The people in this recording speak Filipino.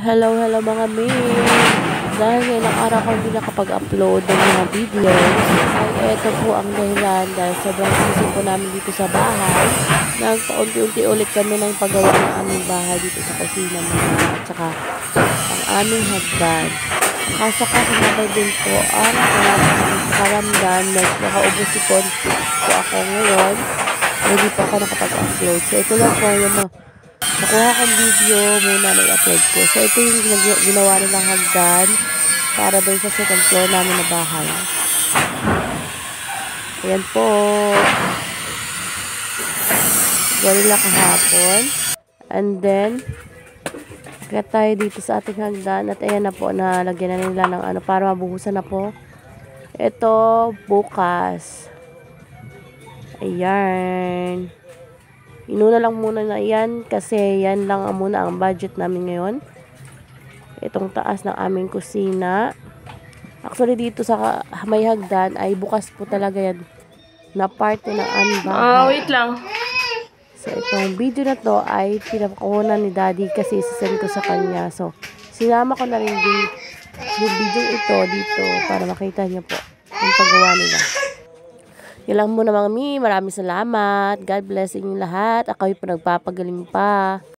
Hello mga mi. Dahil ngayon ang araw ko hindi nakapag-upload ng mga videos, ay eto po ang dahilan dahil sobrang busy po namin dito sa bahay. Nagpaunti-unti ulit kami ng paggawa ng aming bahay dito sa kusina muna at saka ang aming hagdan. Kasaka sumabay din po ang karamdam na nakaubos si konti po ako ngayon. Hindi po ako nakapag-upload. So ito lang po yung nakuha kong video muna na i-upload ko. So, ito yung ginawa nilang hagdan para doon sa second floor namin na bahay. Ayan po. Gorilla kahapon. And then, kaya tayo dito sa ating hagdan. At ayan na po, nalagyan na nila ng ano para mabuhusan na po. Ito, bukas. Ayan. Inuna lang muna na yan kasi yan lang muna ang budget namin ngayon. Itong taas ng aming kusina. Actually dito sa may hagdan ay bukas po talaga yan na parte ng aming bahay. Wait lang. So itong video na to ay pinapakunan ni Daddy kasi sasend ko sa kanya. So sinama ko na rin din yung video ito dito para makita niyo po yung paggawa nila. Yan lang muna mga mi. Maraming salamat. God bless inyong lahat. Ako'y po nagpapagaling pa.